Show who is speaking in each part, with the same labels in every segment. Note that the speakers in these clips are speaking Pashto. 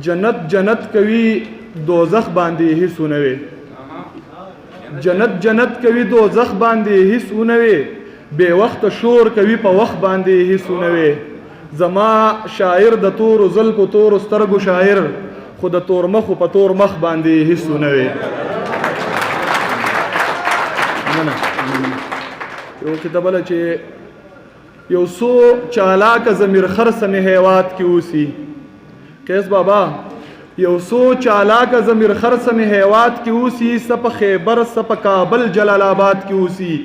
Speaker 1: جنت جنت کوي دوزخ باندې هیڅ ونه وي جنت جنت کوي دوزخ باندې هیڅ ونه وي بے وخت شور کوي په وخت باندې هیڅ ونه وي زما شاعر د تور زلفو تور سترګو شاعر خو د تور مخ په تور مخ باندې هیڅ ونه وي یو کتابله چې یو څو چالاک ضمیر خرسم هیواد کې اوسي قیس بابا یو څو چالاک ضمیر خرسم هیواد کې اوسي سپ خیبر سپ کابل جلال آباد کې اوسي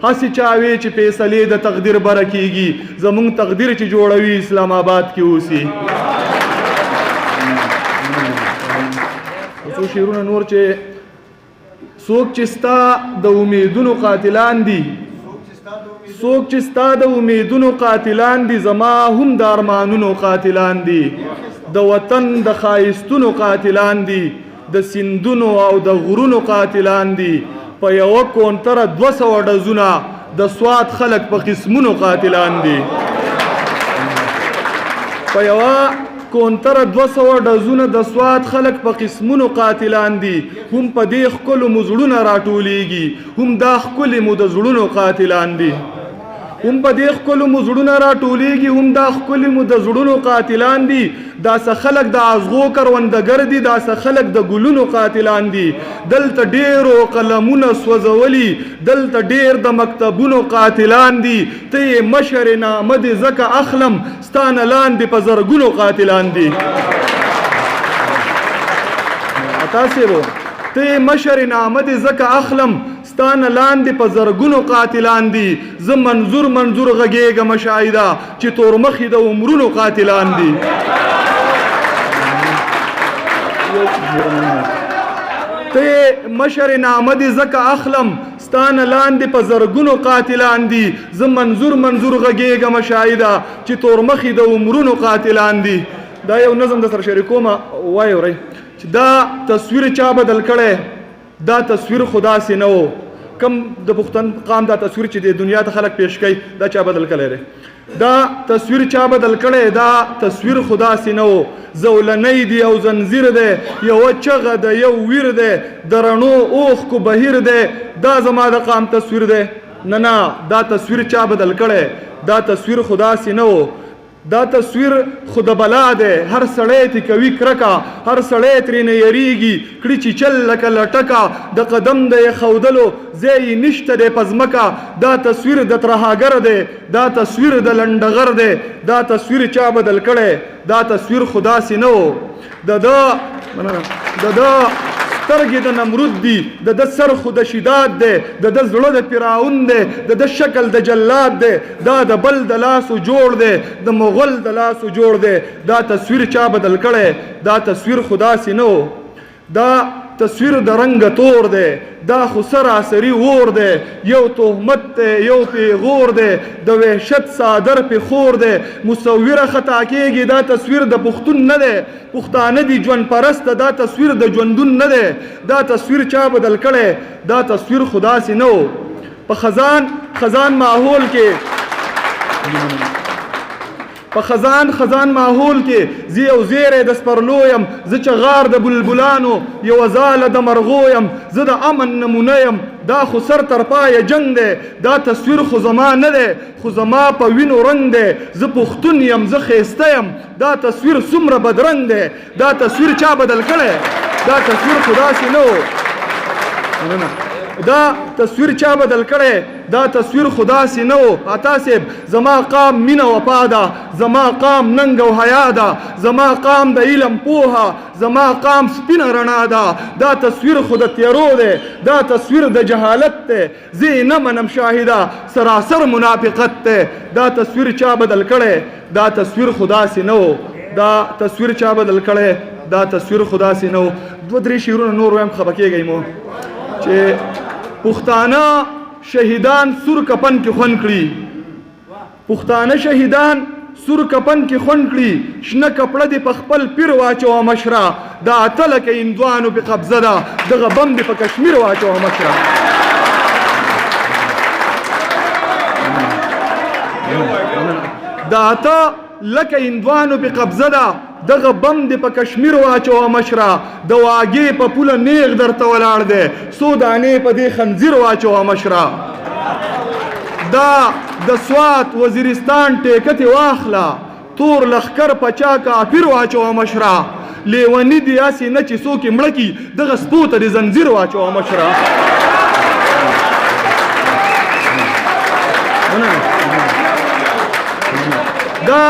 Speaker 1: هسې چاوي چې فیصلې د تقدیر بره کیږي زمونږ تقدیر چې جوړوي اسلام آباد کې اوسي څو شعرونه نور چې څوک چې ستا د امیدونو قاتلان دي څوک چې ستا د امیدونو قاتلان دي زما هم د ارمانونو قاتلان دي د وطن د ښایستونو قاتلان دي د سیندونو او د غرونو قاتلان دي په یوه کونتره 200 ډزونه د سوات خلک په قسمونو قاتلان دي په یوه کونتره 200 ډزونه د سوات خلک په قسمونو قاتلان دي هم په دې ښکلو مو زړونه راټولیږي هم دا ښکلې مو د زړونو قاتلان دي هم په دې ښکلو مو زړونه راټولیږي هم دا ښکلې مو د زړونو قاتلان دي داسې خلک د ازغو کروندګر دي داسې خلک د ګلونو قاتلان دي دلته ډېرو قلمونه سوځولي دلته ډېر د مکتبونو قاتلان دي ته یې مشر نامه دې ځکه اخلم ستا نه لاندې په زرګونو قاتلان دي تاسې ته یې مشر نامه دې ځکه اخلم ستانه لاندې په زرګونو قاتلان دي زه منظور منظور غږېږم شاهده چې تورمخي د عمرونو قاتلان دي ته مشر نامه دې ځکه اخلم ستانه لاندې په زرګونو قاتلان دي زه منظور منظور غږېږم شاهده چې تورمخي د عمرونو قاتلان دي دا یو نظم د سره شریکومه وایورئ چې دا تصویر چا بدل کړی دا تصویر خدا سي نه و کم د پښتون قام دا تصویر چې د دنیا ته خلک پیش کوي دا چا بدل کړی دی دا تصویر چا بدل کړی دا تصویر خدا سي نه و زولنی دی او زنځیر دی یوه چغه ده یو ویر دی د رڼو اوښکو بهیر دی دا زما د قام تصویر دی نه دا تصویر چا بدل کړی دا تصویر خدا سي نه و دا تصویر خود بلا ده هر سړی تی کوي کرکا هر سړی ترې نه یریږي کړي چې چل لکه لټکا د قدم د یې ښودلو ځای یې نشته دی په ځمکه دا تصویر د ترهاګر دی دا تصویر د لنډغر دی دا تصویر چا بدل کړی دا تصویر خدا سي نه و د ده سترګې د نمرود دي د ده سر خو د شداد دی د ده زړه د فرعون دی د ده شکل د جلاد دی دا د بل د لاسو جوړ دی د مغل د لاسو جوړ دی دا تصویر چا بدل کړی دا تصویر خدا سي نه و دا تصویر د رنګ تور دی دا خو سراسري اور دی یو تهمت دی یو پیغور دی د وحشت صادر پې خور دی مصوره خطا کېږي دا تصویر د پښتون نه دی پښتانه دي ژوند پرسته دا تصویر د ژوندون نه دی دا تصویر چا بدل کړی دا تصویر خدا سي نه و په خزان ماحول کې په خزان ماحول کې زه یو زیری د سپرلو یم زه چغار د بلبلانو یو ځاله د مرغو یم زه د امن نمونه یم دا خو سر تر پایه جنگ دی دا تصویر خو زما نه دی خو زما په وینو رنګ دی زه پښتون یم زه ښایسته یم دا تصویر څومره بدرنګ دی دا تصویر چا بدل کړی دا تصویر خو داسې نه و دا تصویر چا بدل کړی دا تصویر خدا سي نه و عطا صاحب زما قام مینه وفا ده زما قام ننګ او حیا ده زما قام د علم پوهه زما قام سپینه رڼا ده دا تصویر خو د تیرو دی دا تصویر د جهالت دی زه یې نه منم شاهده سراسر منافقت دی دا تصویر چا بدل کړی دا تصویر خدا سي نه و دا تصویر چا بدل کړی دا تصویر خدا سي نه و 2-3 شعرونه نور وایم خفه کېږئ مو چې پښتانه شهیدان سور کپن کې خوند کړي پښتانه شهیدان سور کپن کې خوند کړي شنه کپړه دې په خپل پیر واچوه مشره دا اته لکه هندوانو پې قبضه ده دغه بم دې په کشمیر واچوه مشره دا اته لکه هندوانو پې قبضه ده دغه بم دې په کشمیر واچوه مشره د واګې په پوله نیغ درته ولاړ دی څو دانې په دې خنځیر واچوه مشره دا د سوات وزیرستان ټیکتې واخله تور لښکر په چا کافر واچوه مشره لیوني دي هسې نه چې څوک یې مړه کي دغه سپو ته دې زنځیر واچوه مشره دا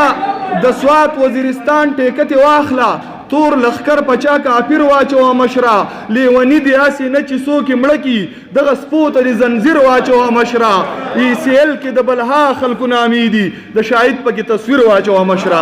Speaker 1: د سوات وزیرستان ټیکتې واخله تور لښکر په چا کافر واچوه مشره لیوني دي هسې نه چې څوک یې مړه کي دغه سپو ته دې زنځیر واچوه مشره ECL کې د بلها خلکو نامې دي د شاهد پکې تصویر واچوه مشره